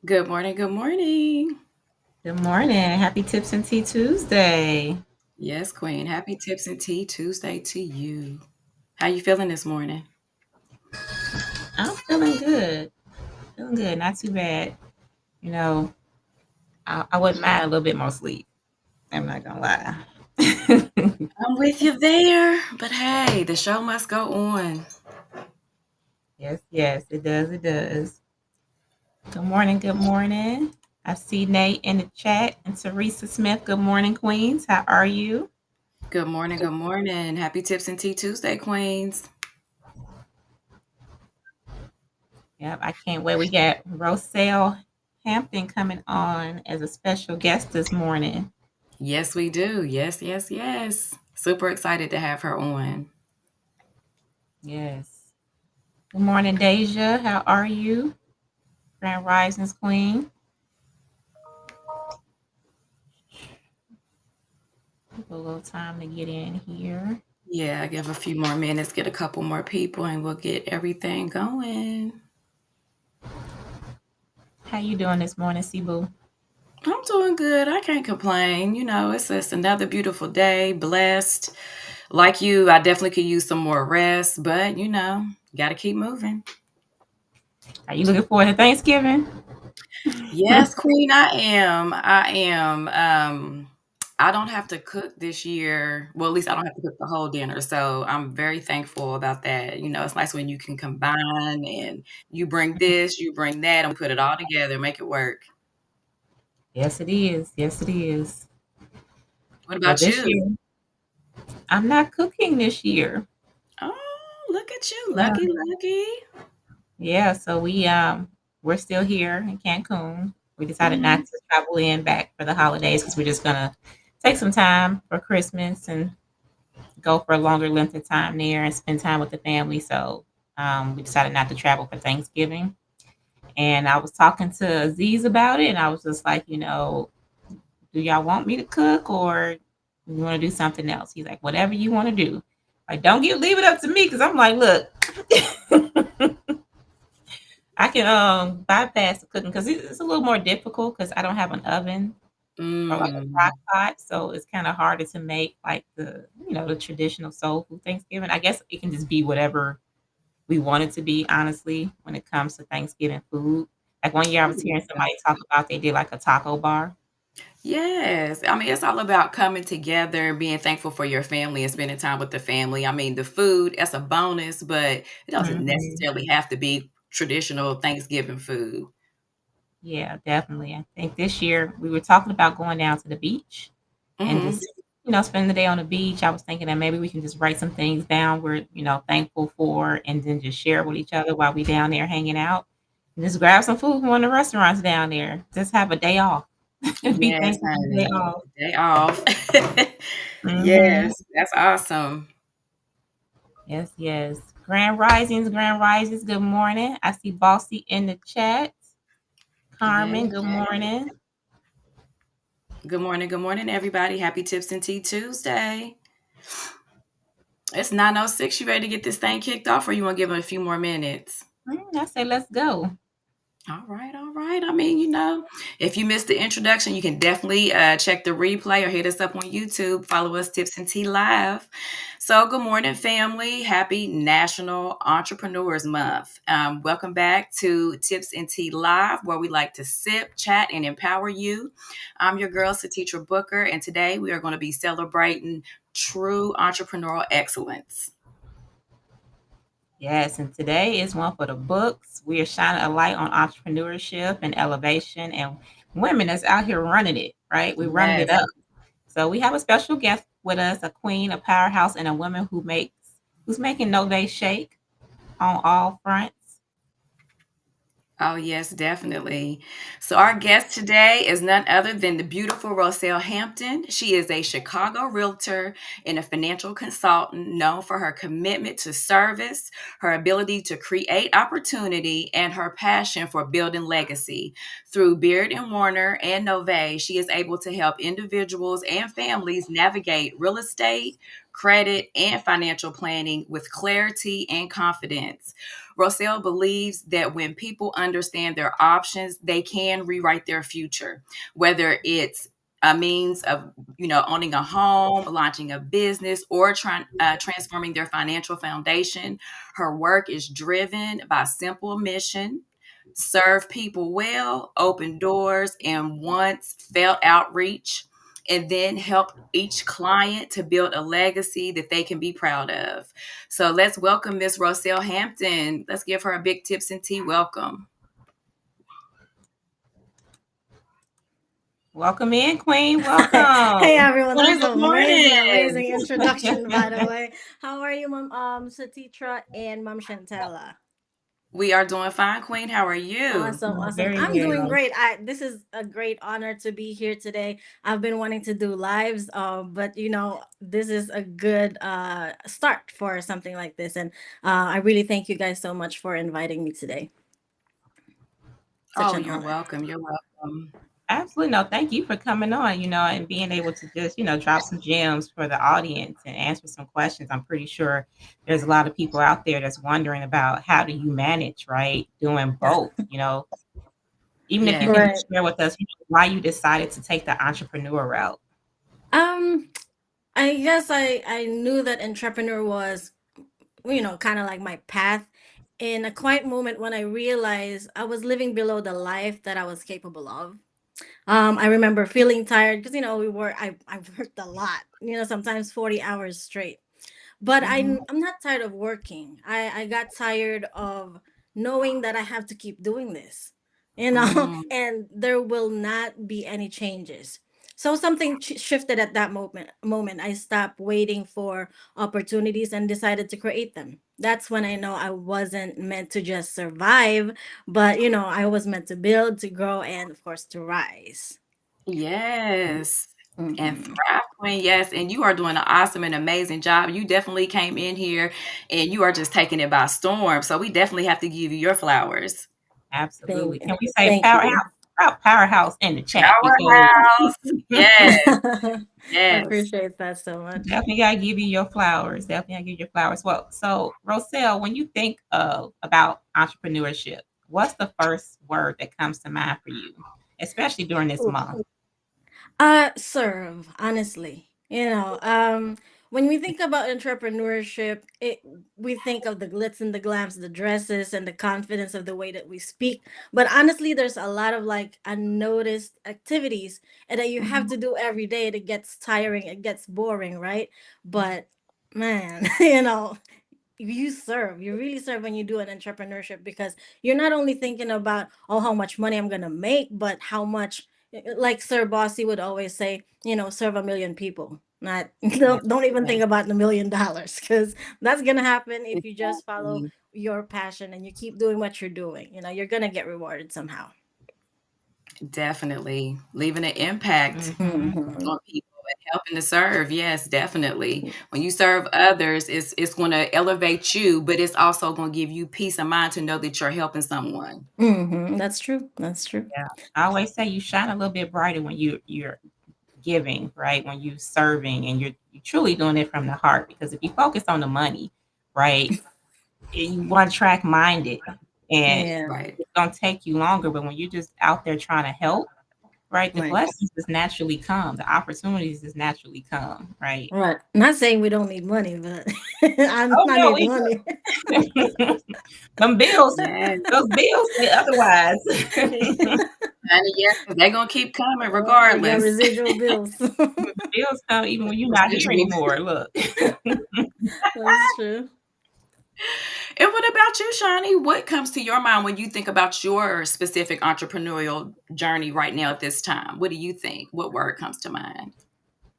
Good morning. Good morning. Good morning. Happy Tips and Tea Tuesday. Yes, Queen. Happy Tips and Tea Tuesday to you. How you feeling this morning? I'm feeling good. Feeling good. Not too bad. You know, I wouldn't mind a little bit more sleep. I'm not gonna lie. I'm with you there, but hey, the show must go on. Yes, yes, it does. It does. Good morning. Good morning. I see Nate in the chat and Teresa Smith. Good morning, Queens. How are you? Good morning. Good morning. Happy Tips and Tea Tuesday, Queens. Yep, I can't wait. We got Roselle Hampton coming on as a special guest this morning. Yes, we do. Yes, yes, yes. Super excited to have her on. Yes. Good morning, Deja. How are you? Grand Risings Queen. Give a little time to get in here. Yeah, I give a few more minutes, get a couple more people, and we'll get everything going. How you doing this morning, Cebu? I'm doing good. I can't complain. It's just another beautiful day, blessed. Like you, I definitely could use some more rest, but got to keep moving. Are you looking forward to Thanksgiving? Yes, Queen, I am. I am. I don't have to cook this year. Well, at least I don't have to cook the whole dinner. So I'm very thankful about that. It's nice when you can combine and you bring this, you bring that, and we put it all together, make it work. Yes, it is. Yes, it is. What Well, about this you? year I'm not cooking this year. Oh, look at you. Yeah, Lucky, lucky. yeah. So we're still here in Cancun. We decided not Mhm. to travel in back for the holidays because we're just gonna take some time for Christmas and go for a longer length of time there and spend time with the family. So we decided not to travel for Thanksgiving. And I was talking to Aziz about it, and I was just like, do y'all want me to cook or you want to do something else? He's like, whatever you want to do. Like, don't leave it up to me because I'm like, look, I can bypass the cooking because it's a little more difficult because I don't have an oven or like a crock Mm. pot, so it's kind of harder to make like the traditional soul food Thanksgiving. I guess it can just be whatever we want it to be, honestly, when it comes to Thanksgiving food. Like one year I was hearing somebody talk about they did like a taco bar. Yes. I mean, it's all about coming together, being thankful for your family and spending time with the family. I mean, the food, that's a bonus, but it doesn't Mhm. necessarily have to be traditional Thanksgiving food. Yeah, definitely. I think this year we were talking about going down to the beach and Mhm. just, spending the day on the beach. I was thinking that maybe we can just write some things down we're, thankful for and then just share with each other while we down there hanging out. And just grab some food from one of the restaurants down there. Just have a day off. Be Yes, thankful for the day honey. off. Day off. Mhm. Yes, that's awesome. Yes, yes. Grand Risings, Grand Risings. Good morning. I see Bossy in the chat. Yes, Carmen, good yes. morning. Good morning, everybody. Happy Tips and Tea Tuesday. It's 9:06. You ready to get this thing kicked off, or you want to give it a few more minutes? I say let's go. All right, all right. I mean, if you missed the introduction, you can definitely check the replay or hit us up on YouTube. Follow us, Tips and Tea Live. So, good morning, family. Happy National Entrepreneurs Month. Welcome back to Tips and Tea Live, where we like to sip, chat, and empower you. I'm your girl, Satitra Booker, and today we are going to be celebrating true entrepreneurial excellence. Yes, and today is one for the books. We are shining a light on entrepreneurship and elevation and women that's out here running it, right? We're running it Yes. up. So we have a special guest with us, a queen, a powerhouse, and a woman who's making Nove shake on all fronts. Oh, yes, definitely. So, our guest today is none other than the beautiful Roselle Hampton. She is a Chicago realtor and a financial consultant known for her commitment to service, her ability to create opportunity, and her passion for building legacy. Through Beard and Warner and Nove, she is able to help individuals and families navigate real estate, credit, and financial planning with clarity and confidence. Roselle believes that when people understand their options, they can rewrite their future, whether it's a means of owning a home, launching a business, or transforming their financial foundation. Her work is driven by simple mission: serve people well, open doors, and once felt outreach, and then help each client to build a legacy that they can be proud of. So let's welcome Miss Roselle Hampton. Let's give her a big tips and tea welcome. Welcome in, Queen. Hey Welcome. everyone, that Morning, was good an amazing, morning. amazing introduction, by the way. How are you, Mom Satitra and Mom Shantella? We are doing fine, Queen. How are you? Awesome, awesome. Very I'm doing well. great. This is a great honor to be here today. I've been wanting to do lives, but this is a good start for something like this. And I really thank you guys so much for inviting me today. Such Oh, an you're honor. welcome. You're welcome. Absolutely. No, thank you for coming on, and being able to just, drop some gems for the audience and answer some questions. I'm pretty sure there's a lot of people out there that's wondering about how do you manage, right? Doing both, even if you can Yes. Right. just share with us, why you decided to take the entrepreneur route. Um, I guess I knew that entrepreneur was kind of like my path in a quiet moment when I realized I was living below the life that I was capable of. I remember feeling tired because I worked a lot, sometimes 40 hours straight. But Mhm. I'm not tired of working. I got tired of knowing that I have to keep doing this, Mm. and there will not be any changes. So something shifted at that moment. I stopped waiting for opportunities and decided to create them. That's when I know I wasn't meant to just survive, but I was meant to build, to grow, and of course to rise. Yes. And Hmm. thrive, Queen. Yes. And you are doing an awesome and amazing job. You definitely came in here and you are just taking it by storm. So we definitely have to give you your flowers. Absolutely. Thank Can you. we say Thank you. powerhouse in the chat because Powerhouse. Yes. I Yes. appreciate that so much. definitely gotta give you your flowers. Definitely gotta give you your flowers. Well, so Roselle, when you think of about entrepreneurship, what's the first word that comes to mind for you, especially during this Ooh. month? Serve, honestly. when we think about entrepreneurship, we think of the glitz and the glams, the dresses and the confidence of the way that we speak. But honestly, there's a lot of like unnoticed activities and that you have to Mhm. do every day. It gets tiring, it gets boring, right? But man, you serve, you really serve when you do an entrepreneurship, because you're not only thinking about, oh, how much money I'm gonna make, but how much, like Sir Bossy would always say, serve a million people, not Yes, don't even think yes, about the $1 million, because that's gonna happen if you just follow exactly. your passion and you keep doing what you're doing. You're gonna get rewarded somehow. Definitely. Leaving an impact Hmm. Hmm. on people and helping to serve. Yes, definitely. When you serve others, it's gonna elevate you, but it's also gonna give you peace of mind to know that you're helping someone. That's true, that's true. Yeah. I always say you shine a little bit brighter when you're giving, right? When you serving and you're truly doing it from the heart. Because if you focus on the money, right, you one track minded, and Yeah, Right. it's gonna take you longer. But when you're just out there trying to help, right, the right. blessings just naturally come, the opportunities just naturally come, right? Right. Not saying we don't need money, but Oh I no, need we money. do. Them bills, Yes. those bills say otherwise. Honey, yes, 'cause they gonna keep coming We got regardless. residual bills. Bills come even when you're not here Residuals. anymore. Look. That's true. And what about you, Shawnee? What comes to your mind when you think about your specific entrepreneurial journey right now at this time? What do you think? What word comes to mind?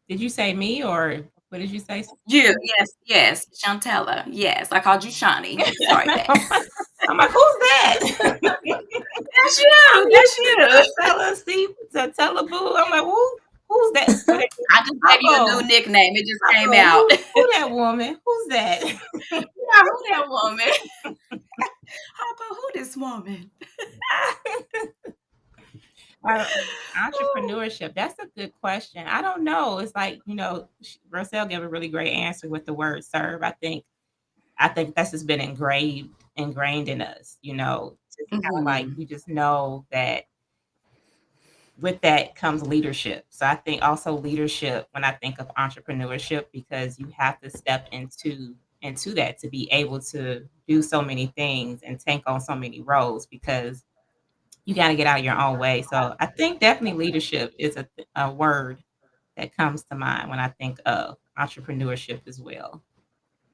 Did you say me or what did you say? You, yes, yes, Shantella. Yes, I called you Shawnee. Sorry, babe. I'm like, who's that? That's I'm you. used That's to you. tell a boo. I'm like, who's that? What is it? I just gave you a new Uh-oh. nickname. It just came Uh-oh. out. Who that woman? Who's that? Yeah, who that woman? How about who this woman? Uh, Ooh. entrepreneurship. That's a good question. I don't know. It's like, Roselle gave a really great answer with the word serve. I think that's just been ingrained in us, just kind of like Mhm. we just know that with that comes leadership. So I think also leadership when I think of entrepreneurship, because you have to step into that to be able to do so many things and take on so many roles, because you got to get out of your own way. So I think definitely leadership is a word that comes to mind when I think of entrepreneurship as well.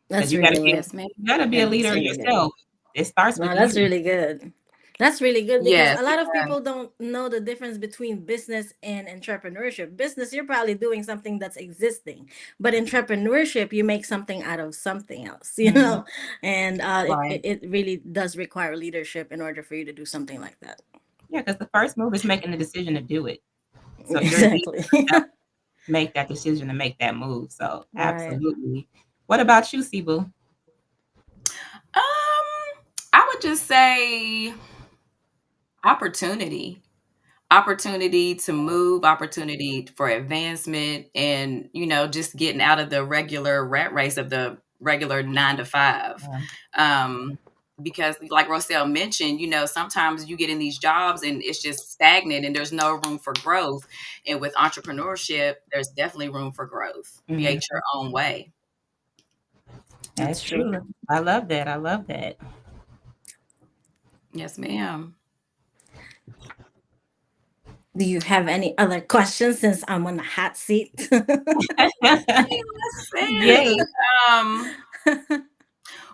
Because That's you got to really be good. Yes, ma'am. a Yes, That's leader really good. yourself. It starts No, with that's you. really good. That's really good, because yes, a it lot of does. people don't know the difference between business and entrepreneurship. Business, you're probably doing something that's existing, but entrepreneurship, you make something out of something else, Mhm. and Right. it really does require leadership in order for you to do something like that. Yeah, because the first move is making the decision to do it. So your leader Exactly. make that decision to make that move. So Right. absolutely. What about you, Sibu? I would just say opportunity. Opportunity to move, opportunity for advancement, and, just getting out of the regular rat race of the regular 9 to 5. Yeah. Um, because like Roselle mentioned, sometimes you get in these jobs and it's just stagnant and there's no room for growth. And with entrepreneurship, there's definitely room for growth. Mhm. Create your own way. That's That's true. true. I love that. I love that. Yes, ma'am. Do you have any other questions since I'm on the hot seat? Let's Yes. see. Um,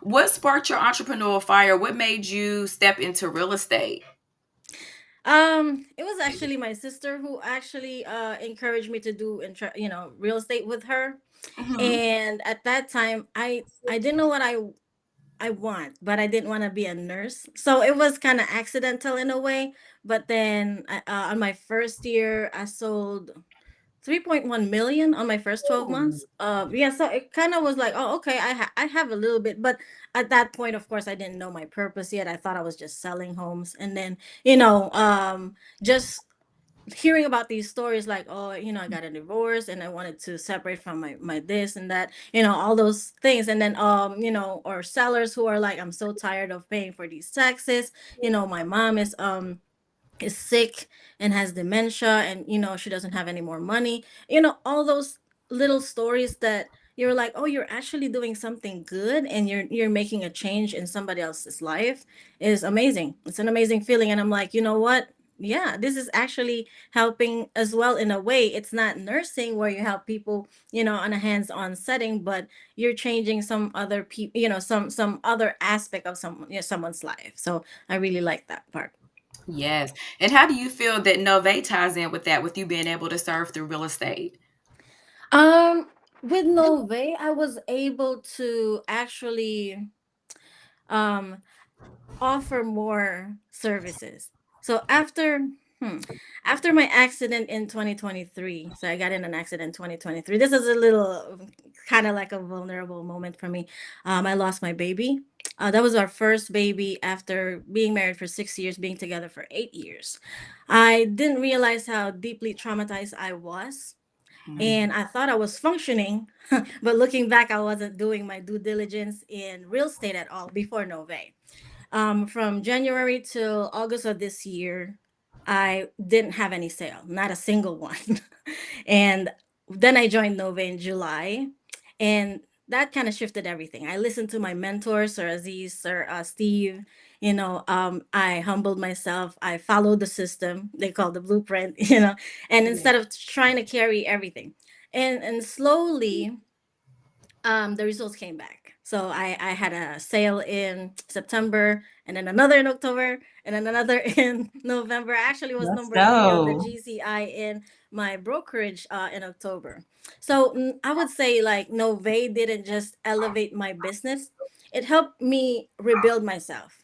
what sparked your entrepreneurial fire? What made you step into real estate? It was actually my sister who actually encouraged me to do real estate with her. Mhm. And at that time, I didn't know what I want, but I didn't want to be a nurse. So it was kind of accidental in a way. But then on my first year, I sold 3.1 million on my first 12 Ooh. months. Yeah, so it kind of was like, oh, okay, I have a little bit, but at that point, of course, I didn't know my purpose yet. I thought I was just selling homes. And then, just hearing about these stories like, oh, I got a divorce and I wanted to separate from my this and that, all those things. And then or sellers who are like, I'm so tired of paying for these taxes. My mom is sick and has dementia, and she doesn't have any more money. All those little stories that you're like, oh, you're actually doing something good, and you're making a change in somebody else's life, is amazing. It's an amazing feeling. And I'm like, you know what? Yeah, this is actually helping as well in a way. It's not nursing where you help people, on a hands-on setting, but you're changing some other people, some other aspect of someone's life. So I really like that part. Yes. And how do you feel that Nove ties in with that, with you being able to serve through real estate? Um, with Nove, I was able to actually um offer more services. So hmm, after my accident in 2023, so I got in an accident in 2023. This is a little kind of like a vulnerable moment for me. I lost my baby. That was our first baby after being married for 6 years, being together for 8 years. I didn't realize how deeply traumatized I was. Mhm. And I thought I was functioning, but looking back, I wasn't doing my due diligence in real estate at all before Nove. From January till August of this year, I didn't have any sale, not a single one. And then I joined Nova in July, and that kind of shifted everything. I listened to my mentors, Sir Aziz, Sir Steve. I humbled myself. I followed the system they call the blueprint. And Yeah. instead of trying to carry everything, and slowly the results came back. So I had a sale in September, and then another in October, and then another in November. I actually was Let's number three of the go. GCI in my brokerage in October. So I would say like Nove didn't just elevate my business; it helped me rebuild myself.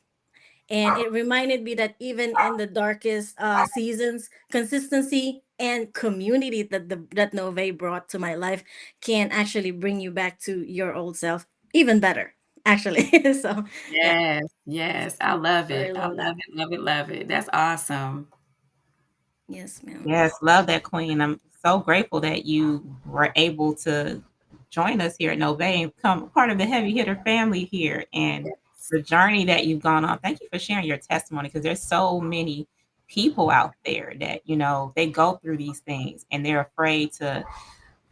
And it reminded me that even in the darkest seasons, consistency and community that Nove brought to my life can actually bring you back to your old self even better, actually. So, yeah, Yes, yes. I love so I it. I love love that. it, love it, love it. That's awesome. Yes, ma'am. Yes, love that, Queen. I'm so grateful that you were able to join us here at Nove and become part of the heavy hitter family here and Yes. the journey that you've gone on. Thank you for sharing your testimony because there's so many people out there that, they go through these things and they're afraid to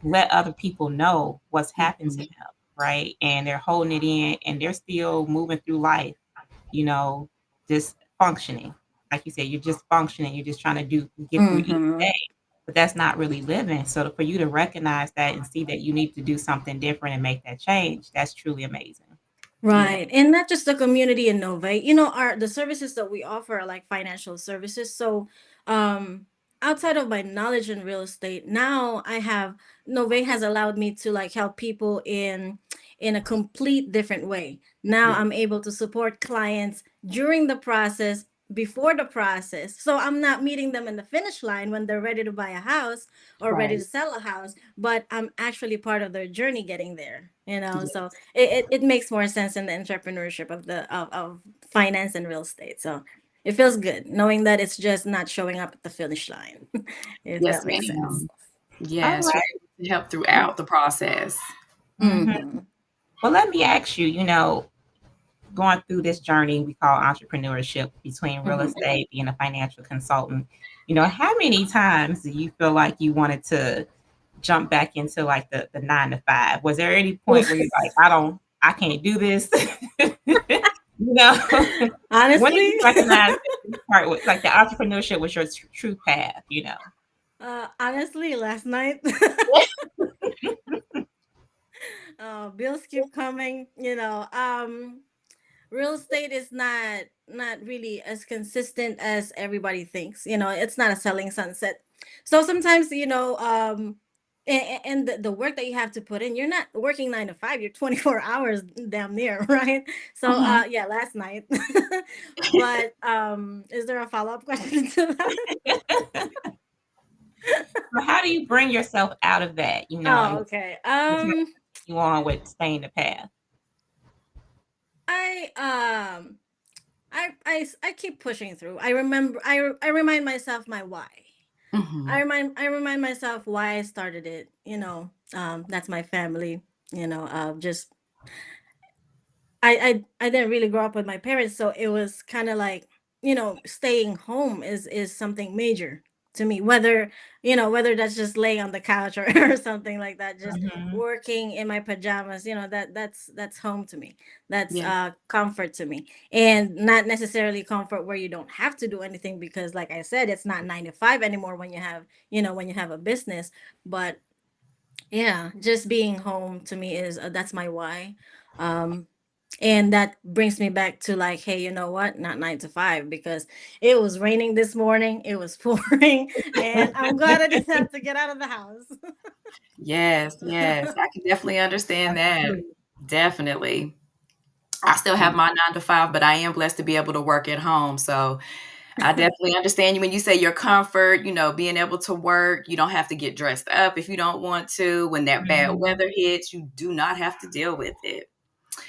let other people know what's happened to Mhm. them, right? And they're holding it in and they're still moving through life, you know, just functioning. Like you said, you're just functioning, you're just trying to get through each Mm-hmm. day, but that's not really living. So for you to recognize that and see that you need to do something different and make that change, that's truly amazing. Yeah. Right. And not just the community in Nova. Our the services that we offer are like financial services. So outside of my knowledge in real estate, now I have Nova has allowed me to like help people in a complete different way. Now Yeah. I'm able to support clients during the process, before the process. So I'm not meeting them in the finish line when they're ready to buy a house or ready to Right. sell a house, but I'm actually part of their journey getting there. Yeah. So it makes more sense in the entrepreneurship of finance and real estate. So it feels good knowing that it's just not showing up at the finish line, if Yes, that makes sense. ma'am. All Yes, you're right. able to help throughout the process. Mhm. Hmm. Well, let me ask you, going through this journey we call entrepreneurship between real Hmm. estate, being a financial consultant, how many times do you feel like you wanted to jump back into like the 9 to 5? Was there any point where you're like, I can't do this? you know, when did Honestly, you recognize that this part was like the entrepreneurship was your true path? honestly, last night, bills keep coming. Real estate is not really as consistent as everybody thinks. It's not a selling sunset. So sometimes, and the work that you have to put in, you're not working 9 to 5, you're 24 hours damn near, right? So Mhm. yeah, last night. But is there a follow-up question to that? So how do you bring yourself out of that, Oh, and okay. continue you on with staying the path? I um I keep pushing through. I remember I remind myself my why. I Mhm. remind myself why I started it. That's my family. Just I didn't really grow up with my parents, so it was kind of like staying home is something major. to me. Whether that's just laying on the couch or, or something like that, just Mhm. working in my pajamas, that's home to me. That's Yeah. comfort to me. And not necessarily comfort where you don't have to do anything, because like I said, it's not 9 to 5 anymore when you have a business. But yeah, just being home to me is that's my why. um and that brings me back to, like, hey, you know what, not 9 to 5, because it was raining this morning, it was pouring, and I'm glad I didn't have to get out of the house. Yes, yes. I can definitely understand That's that. true. Definitely. I still have my 9 to 5, but I am blessed to be able to work at home, so I definitely understand you when you say your comfort, being able to work, you don't have to get dressed up if you don't want to. When that bad Mhm. weather hits, you do not have to deal with it.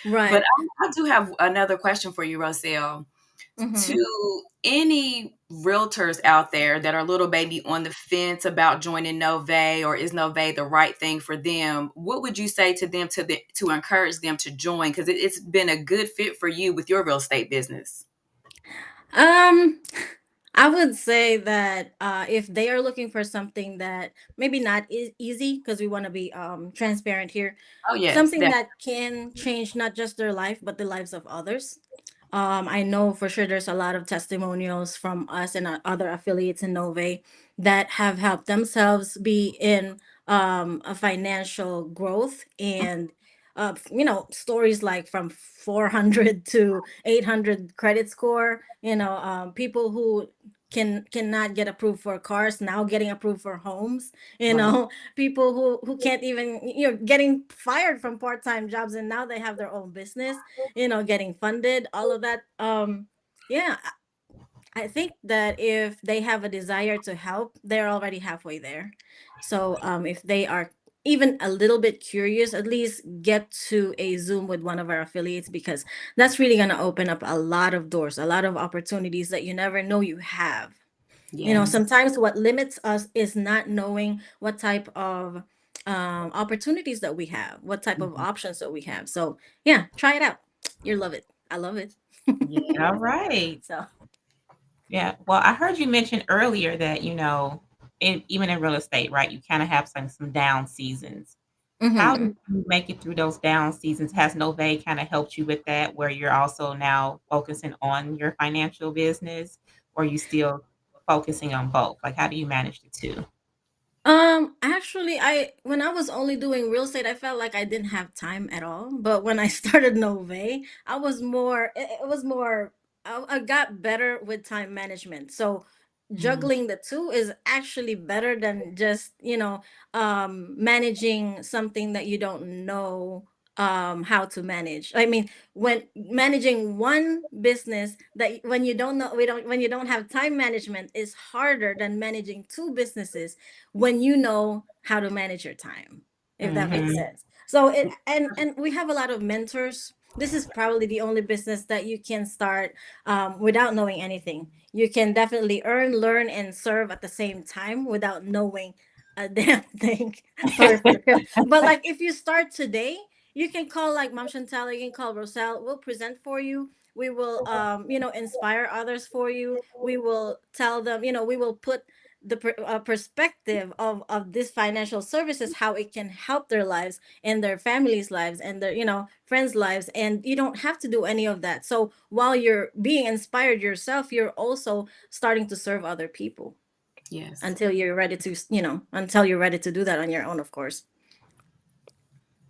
But Right. I do have another question for you, Roselle. Hmm. To any realtors out there that are a little baby on the fence about joining Nove, or is Nove the right thing for them, what would you say to them to encourage them to join? Because it's been a good fit for you with your real estate business. um I would say that if they are looking for something that maybe not easy, because we want to be transparent here, Oh, yes, something definitely. that can change not just their life but the lives of others. I know for sure there's a lot of testimonials from us and other affiliates in Nove that have helped themselves be in a financial growth, and stories like from 400 to 800 credit score. People who cannot get approved for cars now getting approved for homes. Right. People who can't even, getting fired from part-time jobs, and now they have their own business, getting funded, all of that. Yeah, I think that if they have a desire to help, they're already halfway there. So if they are even a little bit curious, at least get to a Zoom with one of our affiliates, because that's really going to open up a lot of doors, a lot of opportunities that you never know you have. Yes. Sometimes what limits us is not knowing what type of opportunities that we have, what type of Mhm. options that we have. So yeah, try it out. You'll love it. I love it. All Yes. right. So. Yeah. Well, I heard you mention earlier that, even in real estate, right, you kind of have some down seasons. How Mhm. do you make it through those down seasons? Has Nove kind of helped you with that, where you're also now focusing on your financial business, or you still focusing on both? Like, how do you manage the two? Actually, I when I was only doing real estate, I felt like I didn't have time at all. But when I started Nove, I was more, it was more, I got better with time management. So Mm, juggling the two is actually better than just, managing something that you don't know how to manage. I mean, when managing one business that when you don't know, we don't when you don't have time management, is harder than managing two businesses when you know how to manage your time, if that makes Mhm. sense. So and we have a lot of mentors. This is probably the only business that you can start without knowing anything. You can definitely earn, learn, and serve at the same time without knowing a damn thing. Sorry for the curse, but like if you start today, you can call like Mom Chantal, you can call Roselle. We'll present for you. We will inspire others for you. We will tell them, we will put the perspective of this financial services, how it can help their lives and their families lives and their friends lives, and you don't have to do any of that. So while you're being inspired yourself, you're also starting to serve other people yes. until you're ready to do that on your own, of course.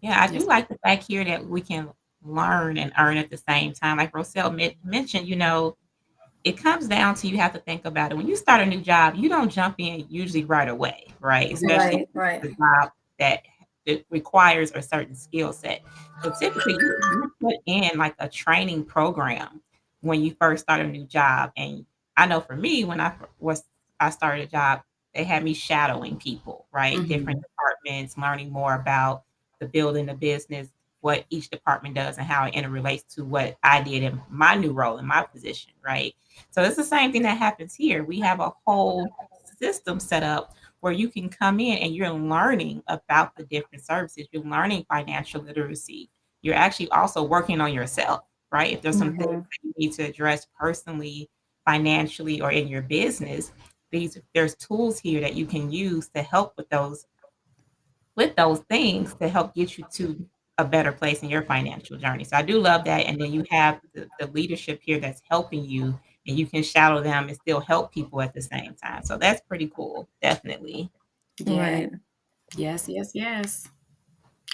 Yeah, I do Yes. like the fact here that we can learn and earn at the same time. Like Roselle mentioned, it comes down to, you have to think about it. When you start a new job, you don't jump in usually right away, right? Especially Right, right. the job that it requires a certain skill set. So typically, you put in like a training program when you first start a new job. And I know for me, when I started a job, they had me shadowing people, right? Different Mhm. departments, learning more about the building the business, what each department does, and how it interrelates to what I did in my new role in my position, right? So it's the same thing that happens here. We have a whole system set up where you can come in and you're learning about the different services. You're learning financial literacy. You're actually also working on yourself, right? If there's some things Hmm. that you need to address personally, financially, or in your business, there's tools here that you can use to help with those things to help get you to a better place in your financial journey. So I do love that. And then you have the leadership here that's helping you, and you can shadow them and still help people at the same time. So that's pretty cool. Definitely. Yeah. Right. Yes, yes, yes.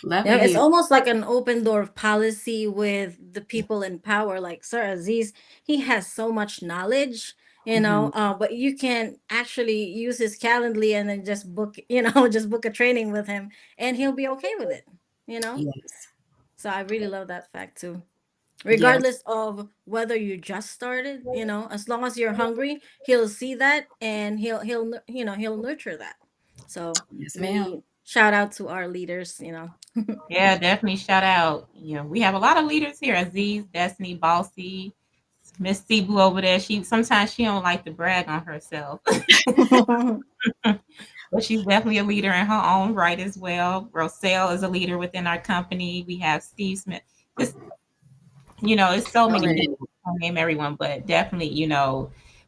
Love Yeah, it it's here. almost like an open door policy with the people in power. Like Sir Aziz, he has so much knowledge, Mhm. but you can actually use his Calendly and then just book, just book a training with him, and he'll be okay with it. You know. Yes. So I really love that fact too. Yes. Regardless of whether you just started, as long as you're hungry, he'll see that and he'll nurture that. So Yes, ma'am. we shout out to our leaders. Yeah, definitely shout out. You know, we have a lot of leaders here. Aziz, Destiny, Bossy, Miss Cebu over there. She don't like to brag on herself. But she's definitely a leader in her own right as well. Roselle is a leader within our company. We have Steve Smith. Just, it's so many Right. people. I can't name everyone, but definitely,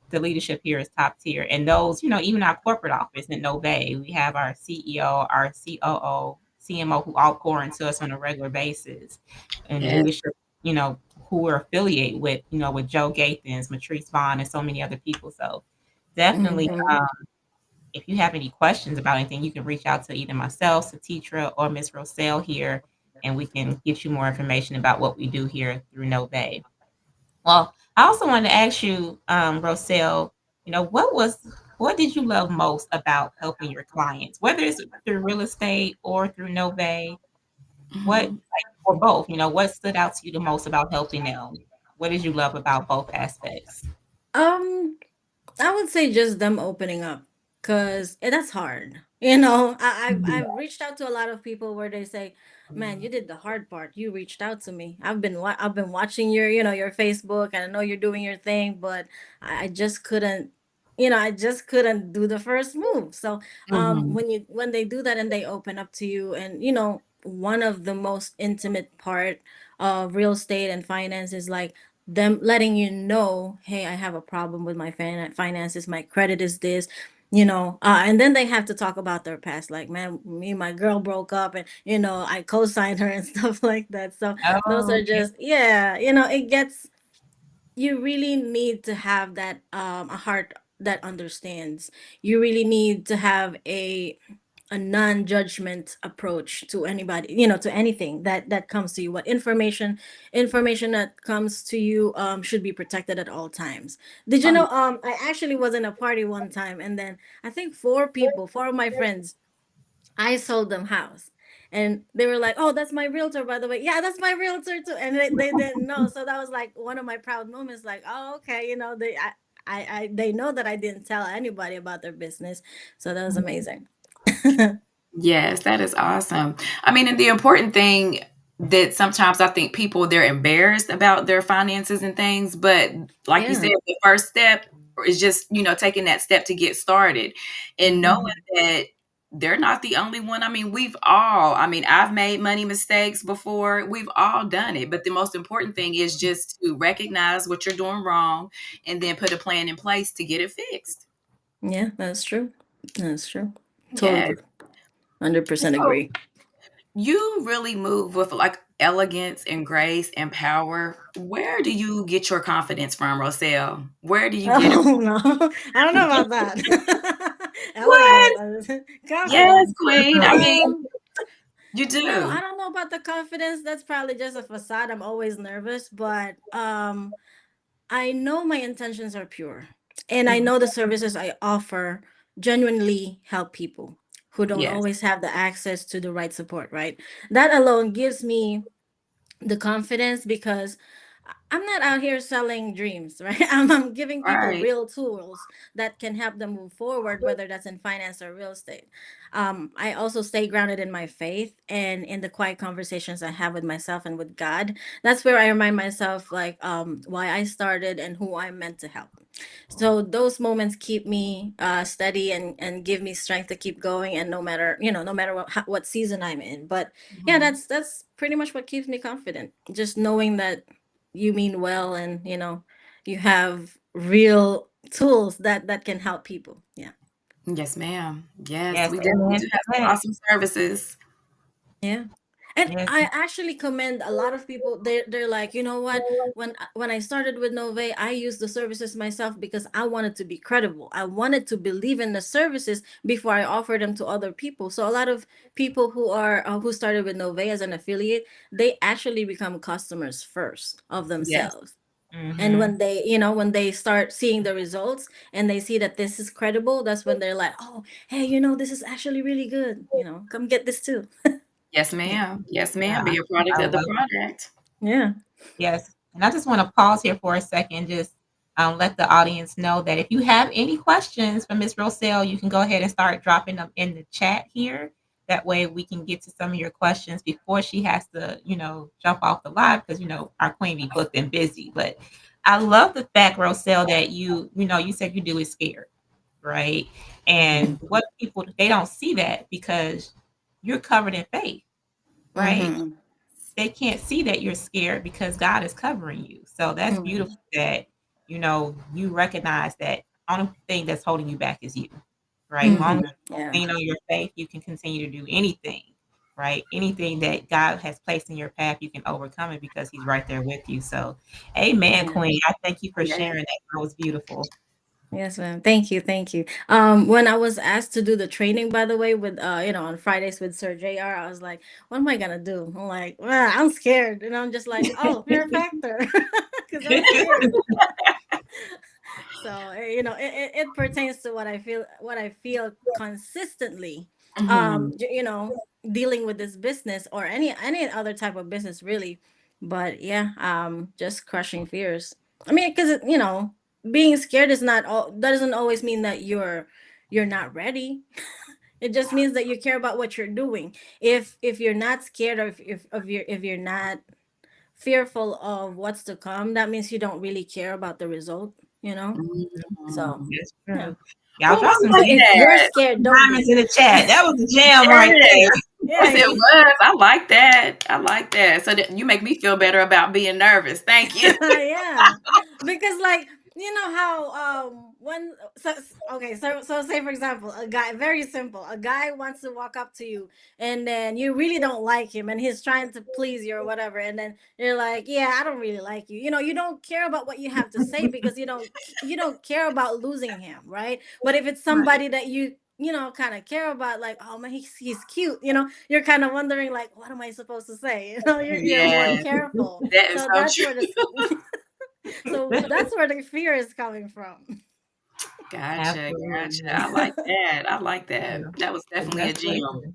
the leadership here is top tier. And those, even our corporate office in Nove, we have our CEO, our COO, CMO who all pour into us on a regular basis. And Yes. leadership, who we're affiliated with Joe Gathens, Matrice Vaughn, and so many other people. So definitely, Mhm. if you have any questions about anything, you can reach out to either myself, Satitra, or Miss Roselle here, and we can get you more information about what we do here through Nove. Well, I also wanted to ask you, Roselle, what did you love most about helping your clients, whether it's through real estate or through Nove, what Mhm. like or both, what stood out to you the most about helping them? What did you love about both aspects? Um, I would say just them opening up, cause that's hard. I've reached out to a lot of people where they say, "Man, you did the hard part. You reached out to me. I've been watching your Facebook, and I know you're doing your thing, but I just couldn't, I just couldn't do the first move." So, Mhm. when they do that and they open up to you, and one of the most intimate part of real estate and finance is like them letting you know, hey, I have a problem with my finances, my credit is this, and then they have to talk about their past, like, man, me and my girl broke up, and I co-signed her and stuff like that. So those Oh, are okay. just, yeah, it gets, you really need to have that, a heart that understands. You really need to have a non-judgment approach to anybody, to anything that comes to you. What information that comes to you should be protected at all times. Did you Oh, yeah. know, I actually was in a party one time, and then I think four of my friends, I sold them house. And they were like, "Oh, that's my realtor, by the way." Yeah, that's my realtor too. And they didn't know. So that was like one of my proud moments. Like, oh, okay, they know that I didn't tell anybody about their business. So that was amazing. Yes, that is awesome. I mean, and the important thing that sometimes I think people, they're embarrassed about their finances and things, but like you said, Yeah. the first step is just, taking that step to get started and knowing Mhm. that they're not the only one. I mean, I've made money mistakes before. We've all done it. But the most important thing is just to recognize what you're doing wrong and then put a plan in place to get it fixed. Yeah, that's true. That's true. Yes. Totally. 100% So agree. you really move with like elegance and grace and power. Where do you get your confidence from, Roselle? Where do you get it Oh no, I don't know about that. What? Elegant, Yes, confidence. queen. I mean, Um, you no, do. I don't know about the confidence. That's probably just a facade. I'm always nervous, but I know my intentions are pure. And I Mhm. know the services I offer genuinely help people who don't Yes. always have the access to the right support, right? That alone gives me the confidence, because I'm not out here selling dreams, right? I'm giving people Right. real tools that can help them move forward, whether that's in finance or real estate. I also stay grounded in my faith and in the quiet conversations I have with myself and with God. That's where I remind myself, like, why I started and who I'm meant to help. So those moments keep me steady and give me strength to keep going, and no matter what season I'm in. But yeah, Mhm. that's pretty much what keeps me confident, just knowing that you mean well, and you have real tools that can help people. Yeah. Yes, ma'am. Yes, Yes, we definitely amen do to have some that. awesome services. Yeah. And Yes. I actually commend a lot of people. They're like, you know what? When I started with Nove, I used the services myself because I wanted to be credible. I wanted to believe in the services before I offered them to other people. So a lot of people who started with Nove as an affiliate, they actually become customers first of Yes. themselves. And Mm-hmm. when they start seeing the results and they see that this is credible, that's when they're like, oh, hey, this is actually really good. Come get this too. Yes, Yeah. ma'am. Yes, Yeah, ma'am. Be a product I of the love it. product. Yeah. Yes. And I just want to pause here for a second, just let the audience know that if you have any questions for Miss Roselle, you can go ahead and start dropping them in the chat here. That way we can get to some of your questions before she has to, jump off the live because, our queen be booked and busy. But I love the fact, Roselle, that you said you do is scared, right? And what people, they don't see that because you're covered in faith, right? Mm-hmm. They can't see that you're scared because God is covering you. So that's Mm-hmm. beautiful that you recognize that only thing that's holding you back is you, right? Long as Mm-hmm. you Yeah. lean on your faith, you can continue to do anything, right? Anything that God has placed in your path, you can overcome it because He's right there with you. So, Amen, Yeah. Queen. I thank you for Yes. sharing that. That was beautiful. Yes, ma'am. Thank you. Thank you. When I was asked to do the training, by the way, with on Fridays with Sir JR, I was like, what am I gonna do? I'm like, well, I'm scared. And I'm just like, oh, fear factor. Because I'm scared. So it pertains to what I feel consistently, Mhm. dealing with this business or any other type of business really. But yeah, just crushing fears. I mean, because being scared is not all, that doesn't always mean that you're not ready. It just means that you care about what you're doing. If you're not scared, or if you're not fearful of what's to come, that means you don't really care about the result, you know so Mhm. That's yeah. true. Y'all Oh, drop I some But like if you're that. scared, don't diamonds be. in the chat. That was a jam right Yes. there. Yes, Yeah. it was. I like that. I like that. So that you make me feel better about being nervous. Thank you. Yeah, because like how when so okay, so say for example, a guy, very simple, a guy wants to walk up to you and then you really don't like him and he's trying to please you or whatever, and then you're like, yeah, I don't really like you, you don't care about what you have to say because you don't care about losing him, right? But if it's Right. somebody that you kind of care about, like, oh man, he's cute, you're kind of wondering like, what am I supposed to say? You're more Yes, careful. that is So so that's where true. this so that's where the fear is coming from. Gotcha, gotcha. Absolutely. I like that. I like Yeah. that. That was The definitely a best way gem. to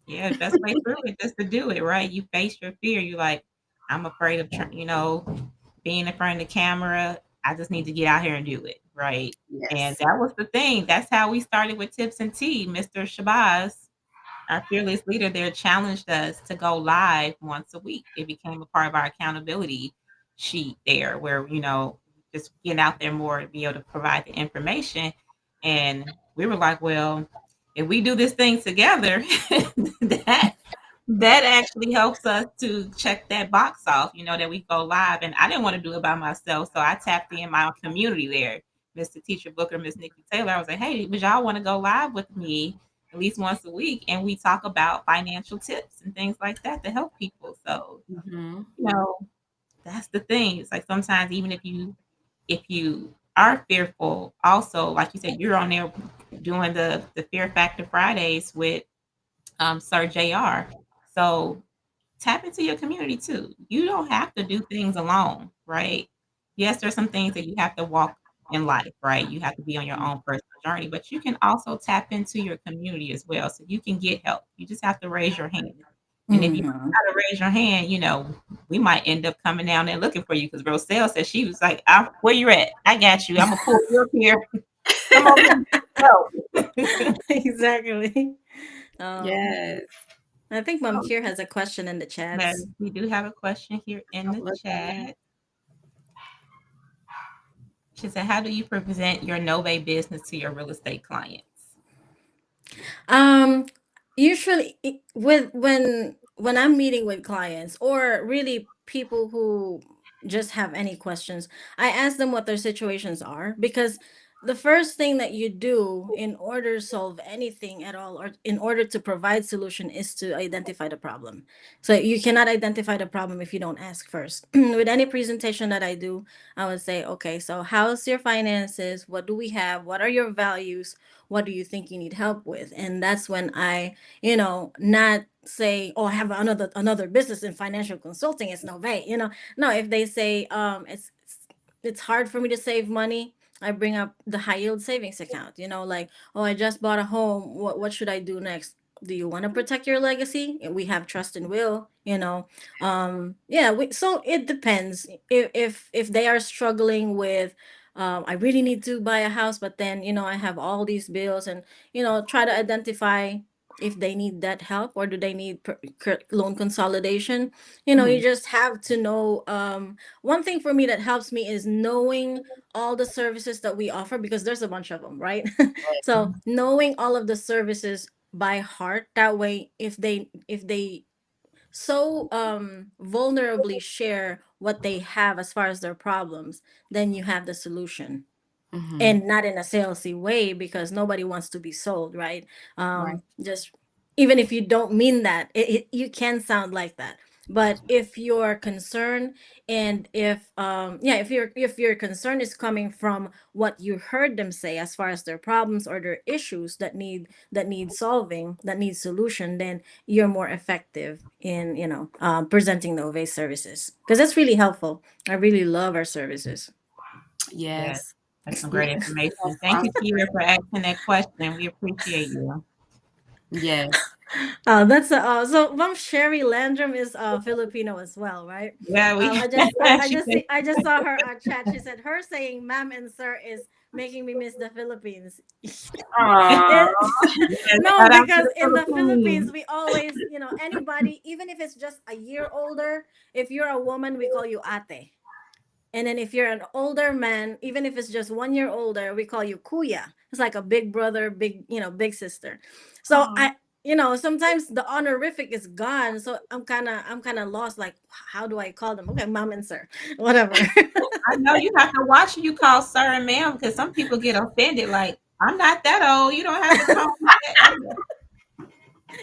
Yeah, the best way through it just to do it, right? You face your fear. You like, I'm afraid of being in front of the camera. I just need to get out here and do it, right? And Yes. that was the thing. That's how we started with Tips and Tea. Mr. Shabazz, our fearless leader there, challenged us to go live once a week. It became a part of our accountability sheet there, where just getting out there more to be able to provide the information. And we were like, well, if we do this thing together, that that actually helps us to check that box off, that we go live. And I didn't want to do it by myself, so I tapped in my community there. Mr. Teacher Booker, Miss Nikki Taylor. I was like, hey, would y'all want to go live with me at least once a week? And we talk about financial tips and things like that to help people. So, Mhm. you know, that's the thing. It's like sometimes even if you are fearful, also, like you said, you're on there doing the Fear Factor Fridays with Sir JR. So tap into your community too. You don't have to do things alone, right? Yes, there's some things that you have to walk in life, right? You have to be on your own personal journey, but you can also tap into your community as well. So you can get help. You just have to raise your hand. And if you know Hmm. how to raise your hand, we might end up coming down there looking for you because Roselle said she was like, where you at? I got you. I'm gonna pull you up here. Come on, help. Exactly. Um, Yes. I think Mom Kier has a question in the Yes, chats. we do have a question here in I'm the looking. chat. She said, how do you present your Nove business to your real estate clients? Um, Usually with when I'm meeting with clients or really people who just have any questions, I ask them what their situations are, because the first thing that you do in order to solve anything at all, or in order to provide solution, is to identify the problem. So you cannot identify the problem if you don't ask first. With any presentation that I do, I would say, okay, so how's your finances? What do we have? What are your values? What do you think you need help with? And that's when I, not say, oh, I have another business in financial consulting, it's no way, no. If they say, it's hard for me to save money, I bring up the high yield savings account, like, oh, I just bought a home. What should I do next? Do you want to protect your legacy? And we have trust and will, yeah, so it depends. If they are struggling with, I really need to buy a house, but then, I have all these bills, and, try to identify if they need that help, or do they need loan consolidation. You Mhm. just have to know. One thing for me that helps me is knowing all the services that we offer, because there's a bunch of them, right? So knowing all of the services by heart, that way, if they so vulnerably share what they have as far as their problems, then you have the solution. Mhm. And not in a salesy way, because nobody wants to be sold, right? Right. Just, even if you don't mean that, you can sound like that. But if you're concerned, and if your concern is coming from what you heard them say as far as their problems or their issues that need solving, that need solution, then you're more effective in, presenting the Ovay services, because that's really helpful. I really love our services. Yes, Yes. that's some great Yeah. information. That's Thank you, awesome. Kira, for asking that question. We appreciate you. Yes. That's so. Mom Sherry Landrum is Filipino as well, right? Yeah, we I just I she just said, see I just saw her chat. She said her saying "ma'am" and "sir" is making me miss the Philippines. Aw. It, yes, no, shout out to because the in the Philippines Philippines. we always, anybody, even if it's just a year older, if you're a woman, we call you ate. And then if you're an older man, even if it's just 1 year older, we call you kuya. It's like a big brother, big sister. So Aw. sometimes the honorific is gone. So I'm kind of lost. Like, how do I call them? Okay, mom and sir, whatever. I know you have to watch who you call sir and ma'am because some people get offended. Like, I'm not that old. You don't have to call me that.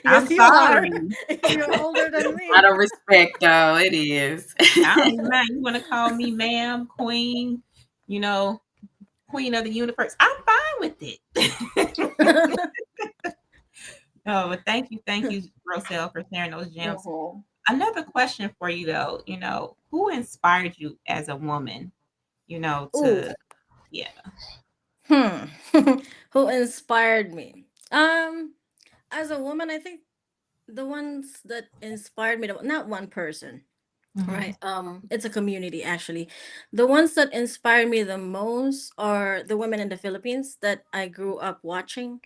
I'm Yes, you are. sorry. You're older than Out me. of respect, though, it is. I don't even mind. You want to call me ma'am, queen, you know, queen of the universe. I'm fine with it. Oh, but thank you, Roselle, for sharing those gems. Mhm. Another question for you though, who inspired you as a woman, Ooh. to yeah. Hmm. Who inspired me? As a woman, I think the ones that inspired me, not one person, Mhm. right? It's a community, actually. The ones that inspired me the most are the women in the Philippines that I grew up watching.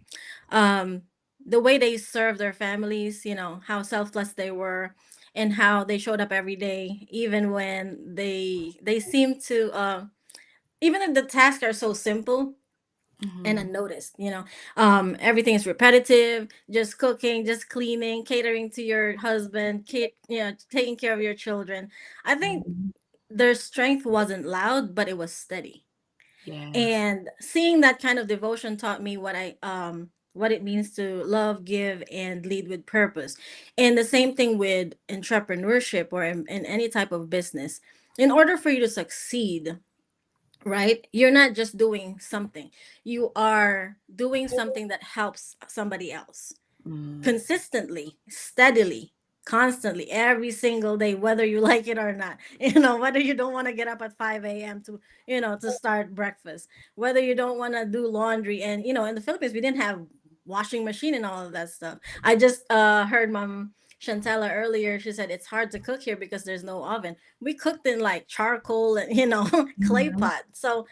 Um, the way they served their families, how selfless they were, and how they showed up every day, even when they seem to, even if the tasks are so simple and Mhm. unnoticed. Everything is repetitive, just cooking, just cleaning, catering to your husband, taking care of your children. I think Mhm. their strength wasn't loud, but it was steady. Yes. And seeing that kind of devotion taught me what it means to love, give, and lead with purpose. And the same thing with entrepreneurship, or in any type of business. In order for you to succeed, right, you're not just doing something, you are doing something that helps somebody else, Mm. consistently, steadily, constantly, every single day, whether you like it or not. Whether you don't want to get up at 5 a.m. to start breakfast, whether you don't want to do laundry. And in the Philippines we didn't have washing machine and all of that stuff. I just heard Mom Chantella earlier. She said it's hard to cook here because there's no oven. We cooked in like charcoal and clay Mhm. pot. So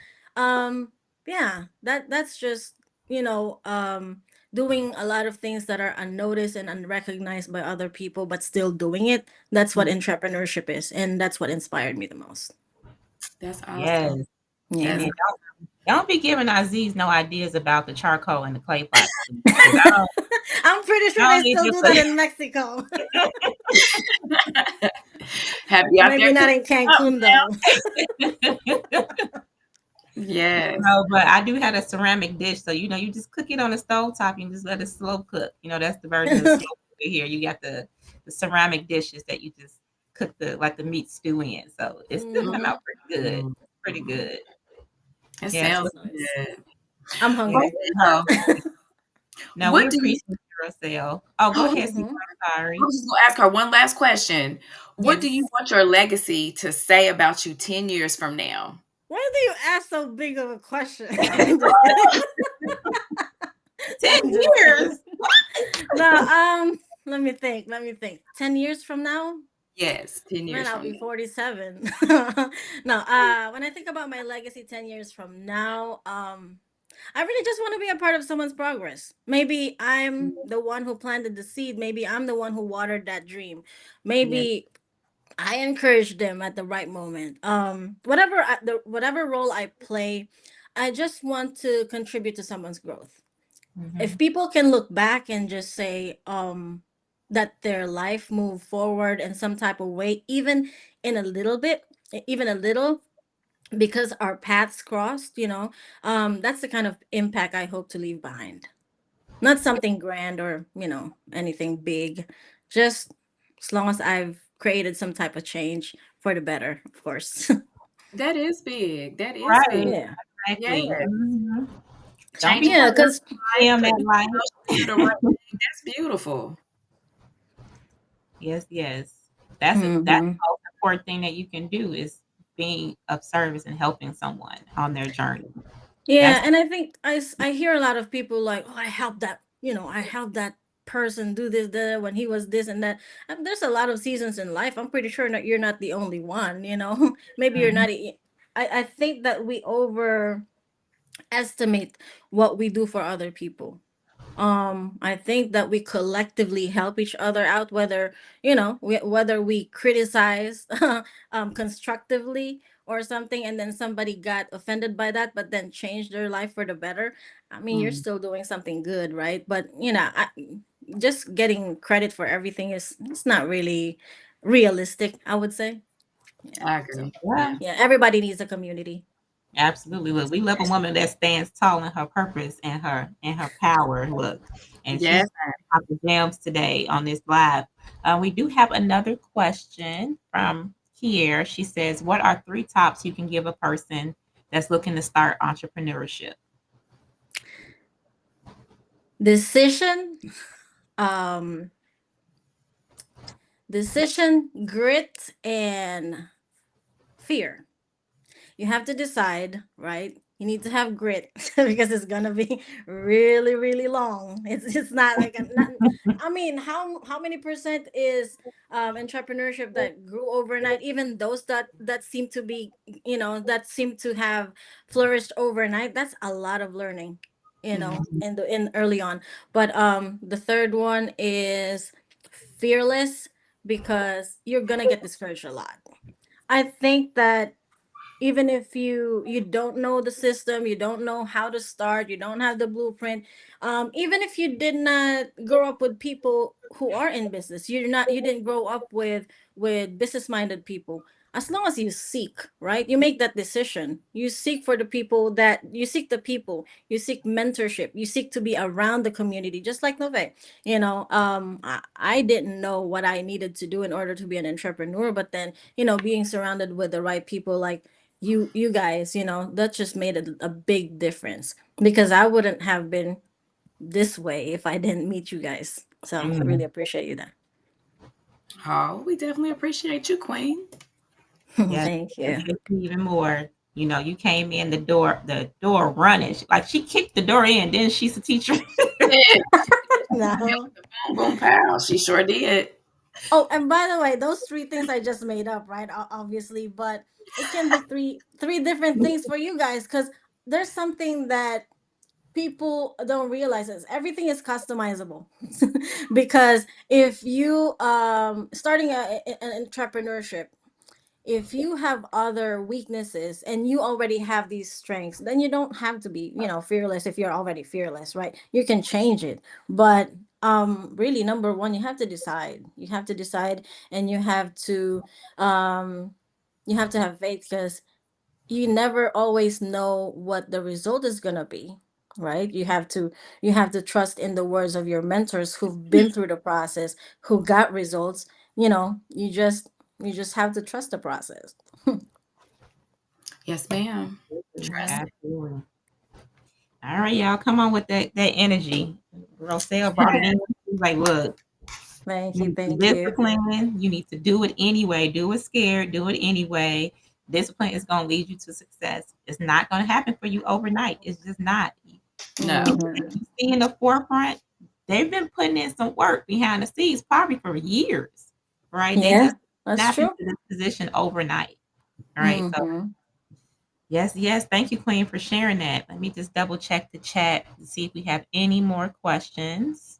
yeah, that's just you know um doing a lot of things that are unnoticed and unrecognized by other people, but still doing it. That's what Mm. entrepreneurship is, and that's what inspired me the most. That's Yes. awesome. That's Yeah. Amen. Don't be giving Aziz no ideas about the charcoal and the clay pots, please, 'cause I'm pretty sure I they don't need still your do that in Mexico. Happy out Maybe there not cooking in Cancun though. something Yes. No, but I do have a ceramic dish, so you just cook it on the stove top. You just let it slow cook. That's the version of slow cooker here. You got the ceramic dishes that you just cook the meat stew in. So it still come Mhm. out pretty good. Mm. Pretty good. It Yes. sounds That's nice. good. I'm Yeah. hungry. Oh, No, we what do you appreciate your sale. Oh, go oh, ahead, Steve. Mhm. I'm I sorry. was just gonna ask her one last question. What do you Yes. want your legacy to say about you 10 years from now? Why do you ask so big of a question? I'm just kidding. 10 I'm just kidding. years. No, let me think. Let me think. 10 years from now, Yes, 10 man, years I'll from be now. 47. No, when I think about my legacy 10 years from now, I really just want to be a part of someone's progress. Maybe I'm the one who planted the seed. Maybe I'm the one who watered that dream. Yes. Maybe I encouraged them at the right moment. Whatever role I play, I just want to contribute to someone's growth. If Mhm. people can look back and just say that their life moved forward in some type of way, even in a little bit, even a little, because our paths crossed, that's the kind of impact I hope to leave behind. Not something grand or anything big, just as long as I've created some type of change for the better, of course. That is big. That is Right. big. Yeah. Yes. Exactly. Mhm. Don't be Changing Yeah, trying to because someone's life scam so that you life. can do the right thing. That's beautiful. Yes, yes. That's the hmm most important thing that you can do is being of service and helping someone on their journey. yeah, That's and I think I hear a lot of people like, oh, I helped that person do this, that when he was this and that. And there's a lot of seasons in life. I'm pretty sure that you're not the only one. Maybe you're Mhm. not. I think that we overestimate what we do for other people. I think that we collectively help each other out, whether we criticize constructively or something, and then somebody got offended by that but then changed their life for the better. I mean, you're Mm, still doing something good, right? But just getting credit for everything is it's not really realistic, I would say. Yeah, I so agree. Yeah, Yeah. yeah, everybody needs a community. absolutely. Look, we love a woman that stands tall in her purpose and her power. Look, and Yes. she's out the jams today on this live. We do have another question from here. She says, "What are 3 tops you can give a person that's looking to start entrepreneurship?" Decision, um decision, grit, and fear. You have to decide, right? You need to have grit because it's gonna be really, really long. It's not like not. I mean, how many percent is entrepreneurship that grew overnight? Even those that seem to be, that seem to have flourished overnight. That's a lot of learning, Mhm. in early on. But the third one is fearless because you're gonna get discouraged a lot. I think that even if you don't know the system, you don't know how to start, you don't have the blueprint, even if you did not grow up with people who are in business, you didn't grow up with business minded people, as long as you seek, right, you make that decision, you seek the people, you seek mentorship, you seek to be around the community, just like Nove. I didn't know what I needed to do in order to be an entrepreneur, but then being surrounded with the right people, like you guys, that just made a big difference, because I wouldn't have been this way if I didn't meet you guys. So I really Mhm. appreciate you, that. Oh, we definitely appreciate you, Queen. Yes, Thank you. appreciate you even more. You came in the door running. Like she kicked the door in, then she's a teacher. Yeah. No. Boom, boom, pow. She sure did. Oh, and by the way, those three things I just made up, right? Obviously, but it can be three different things for you guys, because there's something that people don't realize is everything is customizable. Because if you starting an entrepreneurship, if you have other weaknesses and you already have these strengths, then you don't have to be fearless. If you're already fearless, right, you can change it. But really, number one, you have to decide, and you have to have faith, because you never always know what the result is going to be, right? You have to trust in the words of your mentors who've been through the process, who got results. You just have to trust the process. Yes, ma'am. Mhm. Trust it. Absolutely. All right, y'all, come on with that energy. Roselle brought it in. She's like, look, Thank you you, need to thank you. discipline. You need to do it anyway. Do it scared. Do it anyway. Discipline is going to lead you to success. It's not going to happen for you overnight. It's just not. No. People that Hmm. you see in the forefront, they've been putting in some work behind the scenes, probably for years, right? They Yeah, just that's snap into true. this position overnight, all right? So, Hmm. yes, yes. Thank you, Queen, for sharing that. Let me just double check the chat to see if we have any more questions.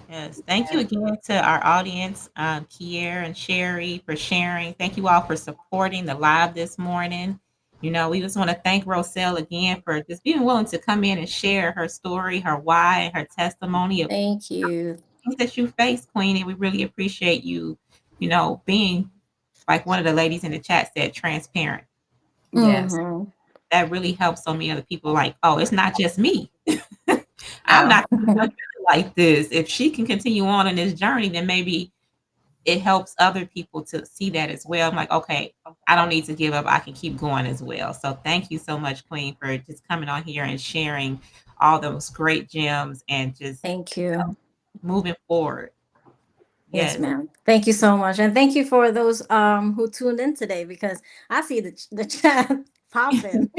Yes, thank you again to our audience, Kier and Sherry, for sharing. Thank you all for supporting the live this morning. We just want to thank Roselle again for just being willing to come in and share her story, her why, and her testimony of Thank you. things that you face, Queen. And we really appreciate being, like one of the ladies in the chat said, transparent. Yes. Hmm. That really helps so many other people. Like, oh, it's not just me. I'm No. not like this. If she can continue on in this journey, then maybe it helps other people to see that as well. I'm like, okay, I don't need to give up. I can keep going as well. So thank you so much, Queen, for just coming on here and sharing all those great gems and just Thank you. moving forward. Yes, Yes. ma'am. Thank you so much, and thank you for those who tuned in today, because I see the chat popping.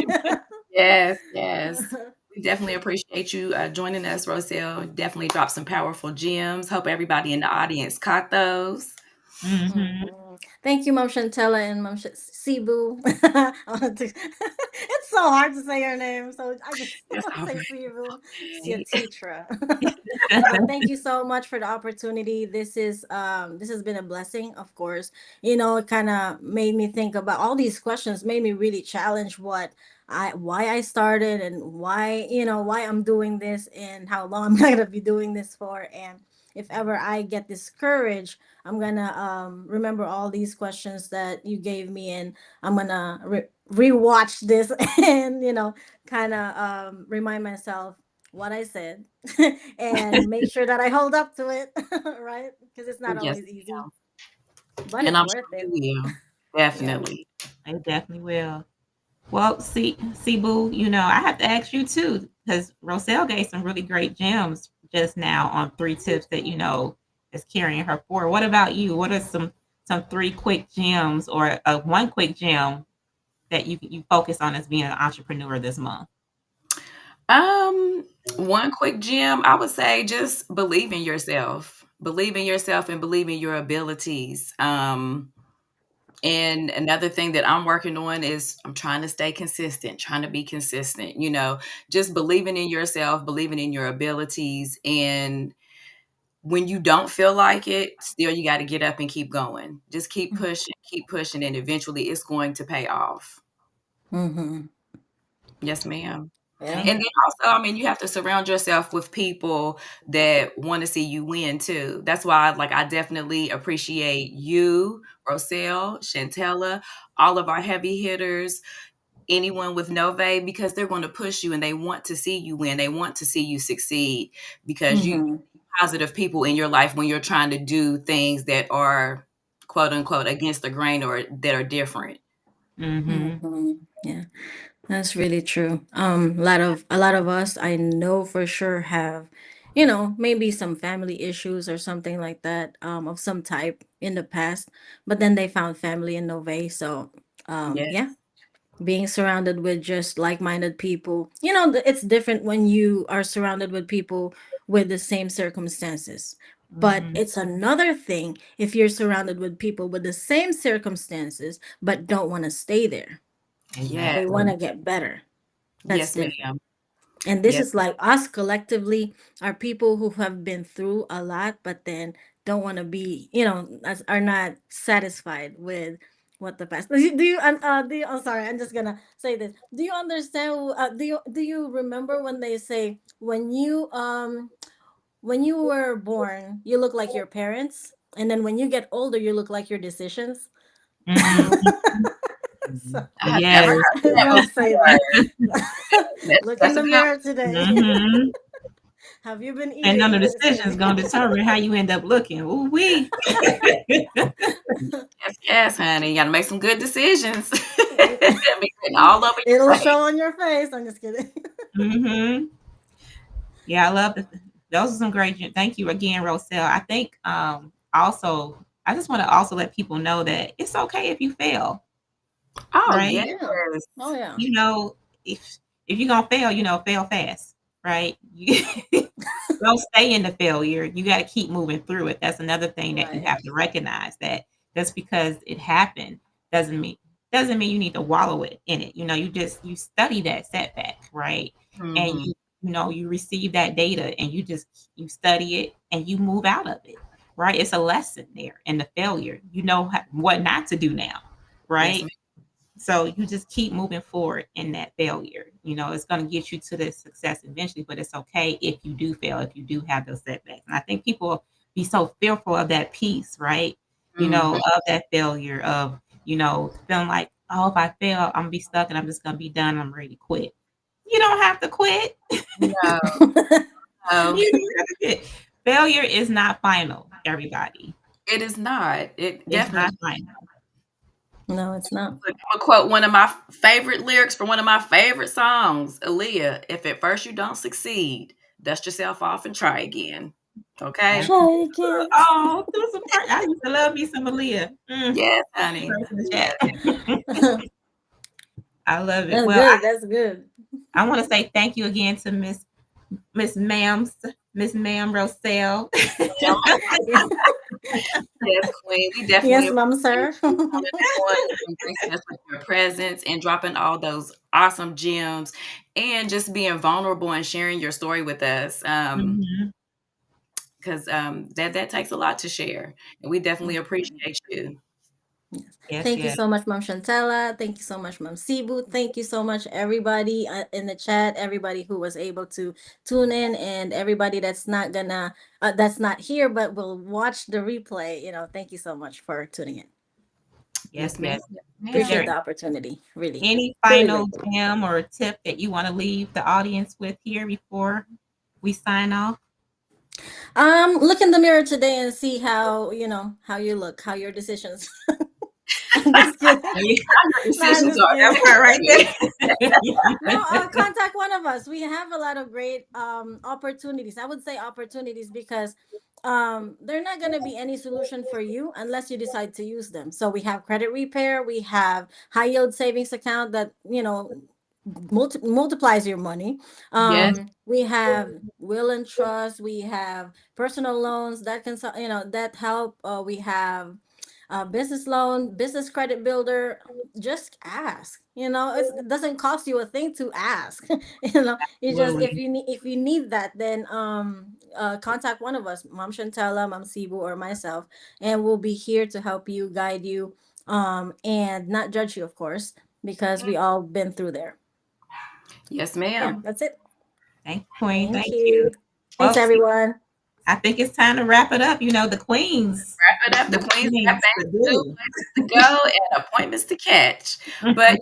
Yes, yes. We definitely appreciate you joining us, Roselle. Definitely dropped some powerful gems. Hope everybody in the audience caught those. Hmm. Mhm. Thank you, Mom Shantella and Mom Sibu. It's so hard to say her name, so I just That's all say right. Sibu. It's your Okay. teacher. Thank you so much for the opportunity. This has been a blessing, of course. It kind of made me think about all these questions, made me really challenge why I started, and why I'm doing this, and how long I'm gonna be doing this for. And if ever I get discouraged, I'm gonna remember all these questions that you gave me, and I'm gonna rewatch this and kind of remind myself what I said, and make sure that I hold up to it, right? Because it's not Yes, always easy, but and it's I'm worth sure it. you will. Yeah. Definitely. I definitely will. Well, see, Boo, I have to ask you too, because Roselle gave some really great gems just now on 3 tips that is carrying her forward. What about you? What are some 3 quick gems, or one quick gem that you focus on as being an entrepreneur this month? Um, One quick gem, I would say just believe in yourself. Believe in yourself and believe in your abilities. And another thing that I'm working on is I'm trying to stay consistent, trying to be consistent, just believing in yourself, believing in your abilities. And when you don't feel like it, still you got to get up and keep going. Just keep pushing, and eventually it's going to pay off. Mm-hmm. Yes, ma'am. Yeah. And then also, I mean, you have to surround yourself with people that want to see you win too. That's why, like, I definitely appreciate you, Roselle, Shantella, all of our heavy hitters, anyone with Nove, because they're going to push you and they want to see you win. They want to see you succeed because you Mm-hmm. positive people in your life when you're trying to do things that are quote unquote against the grain or that are different. Mm-hmm. Mm-hmm. Yeah. That's really true. A lot of us I know for sure have, maybe some family issues or something like that, of some type in the past, but then they found family in Nove. So Yeah. yeah, being surrounded with just like-minded people, it's different when you are surrounded with people with the same circumstances. But Mm-hmm. it's another thing if you're surrounded with people with the same circumstances but don't want to stay there. Yes. They want Exactly. to get better. That's Yes, different. ma'am. And this Yes. is like us collectively are people who have been through a lot, but then don't want to be, are not satisfied with what the past. I'm sorry, I'm just gonna say this. Do you understand? Do you remember when they say when you were born, you look like your parents, and then when you get older, you look like your decisions? Mm-hmm. So I have never Yes. heard I that must say before. that. Look in That's a the good mirror today. Hmm. Have you been And none of eating? the Just decisions kidding. gonna determine how you end up looking. Ooh wee. yes, yes, honey. You gotta make some good decisions. Be written all over It'll your face. show on your face. I'm just kidding. Hmm. Yeah, I love it. Those are some great. Thank you again, Roselle. I think also I just want to also let people know that it's okay if you fail, Oh, right? yes. Yeah. Oh yeah. You know, if you're gonna fail, fail fast, right? You don't stay in the failure. You got to keep moving through it. That's another thing that you Right. have to recognize, that just because it happened doesn't mean you need to wallow in it. You study that setback, right? And Mhm. you receive that data and you study it and you move out of it, right? It's a lesson there in the failure. You know what not to do now, Yes, right? ma'am. So you just keep moving forward in that failure. It's going to get you to the success eventually, but it's okay if you do fail, if you do have those setbacks. And I think people be so fearful of that piece, right? Mhm. Of that failure, of, feeling like, oh, if I fail, I'm going to be stuck and I'm just going to be done. I'm ready to quit. You don't have to quit. No, no, You don't have to quit. Failure is not final, everybody. it is not. It It's definitely. not final. No, it's not. Look, I'ma quote one of my favorite lyrics from one of my favorite songs, Aaliyah. If at first you don't succeed, dust yourself off and try again. Okay? Try again. Oh, those are part. I used to love me some Aaliyah. Yes, She honey. writes in the Yes. chat. I love it. That's Well, good. That's good. I want to say thank you again to Miss Ma'am Roselle. Yes, Queen. We definitely Yes, appreciate ma'am, sir. you coming on and gracing us with your presence and dropping all those awesome gems and just being vulnerable and sharing your story with us. Mhm. Because that takes a lot to share. And we definitely appreciate you. Yes. Yes, Thank you yes, so much, Mom Shantella. Thank you so much, Mom Sibu. Thank you so much, everybody in the chat, everybody who was able to tune in, and everybody that's not here but will watch the replay. Thank you so much for tuning in. yes, Yes, ma'am. yes. Yes, Is Appreciate there ma'am. the opportunity. Really, any truly final grateful. gem or tip that you want to leave the audience with here before we sign off? Look in the mirror today and see how you look, how your decisions. I'm just kidding. How your No, I'm decisions just are. kidding. That part right No, there. contact one of us. We have a lot of great opportunities. I would say opportunities because they're not going to be any solution for you unless you decide to use them. So we have credit repair, we have high yield savings account that multiplies your money. Yes. We have will and trust, we have personal loans that can that help. We have business loan, business credit builder. Just ask. It doesn't cost you a thing to ask. You just, Absolutely. if you need that, then contact one of us, Mom Shantella, Mom Sibu, or myself, and we'll be here to help you, guide you, and not judge you, of course, because we all been through there. Yes, Yeah, ma'am. that's it. Thank you, Queen. Thank Thank you. you. Well, Thanks, everyone. I think it's time to wrap it up. The queens. Wrap it up. The What Queens got things to things to do, do. places to go, and appointments to catch. But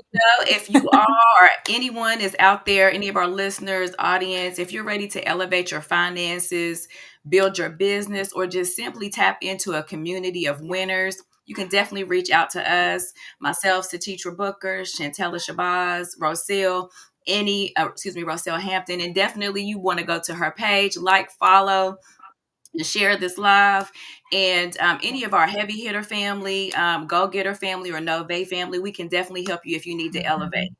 if you are or anyone is out there, any of our listeners, audience, if you're ready to elevate your finances, build your business, or just simply tap into a community of winners, you can definitely reach out to us, myself, Satitra Booker, Chantella Shabazz, Roselle, Roselle Hampton, and definitely you want to go to her page, like, follow, and share this live. And any of our heavy hitter family, go getter family, or Nove family, we can definitely help you if you need to elevate.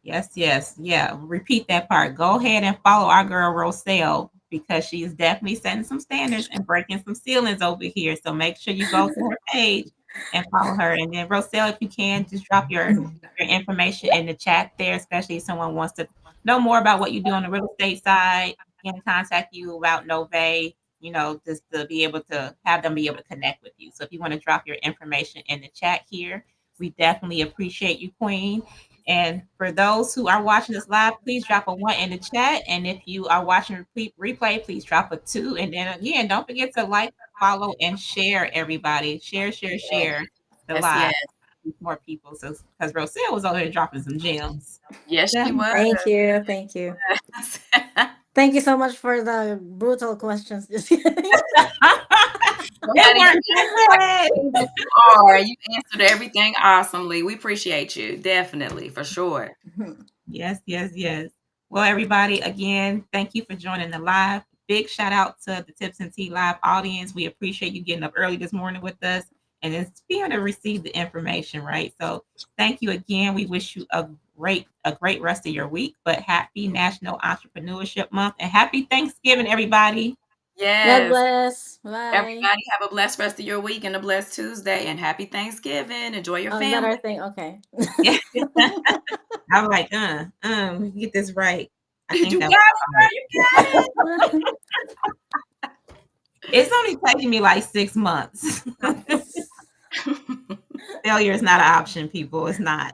Yes, yes. Yeah. Repeat that part. Go ahead and follow our girl Roselle because she is definitely setting some standards and breaking some ceilings over here. So make sure you go to her page and follow her. And then Roselle, if you can, just drop your information in the chat there, especially if someone wants to know more about what you do on the real estate side, can contact you about Nove, just to be able to have them be able to connect with you. So if you want to drop your information in the chat here, we definitely appreciate you, Queen. And for those who are watching this live, please drop a 1 in the chat. And if you are watching replay, please drop a 2. And then again, don't forget to like, follow, and share, everybody. Share the Yes, yes. live. reach more people. So because Roselle was over here dropping some gems. Yes, she was. Thank you. Thank you. Thank you so much for the brutal questions. Just kidding. It weren't bad. You are. You answered everything awesomely. We appreciate you. Definitely, for sure. Yes, yes, yes. Well, everybody, again, thank you for joining the live. Big shout out to the Tips and Tea live audience. We appreciate you getting up early this morning with us and it's being able to receive the information, right? So thank you again. We wish you a great rest of your week, but happy National Entrepreneurship Month and happy Thanksgiving, everybody. God Yes. bless. Bye. Everybody have a blessed rest of your week and a blessed Tuesday and happy Thanksgiving. Enjoy your Oh, is that family. our thing? Okay. I'm like, get this right. I think You that got it, girl. You got it. It's only taking me like 6 months. Failure is not an option, people. It's not.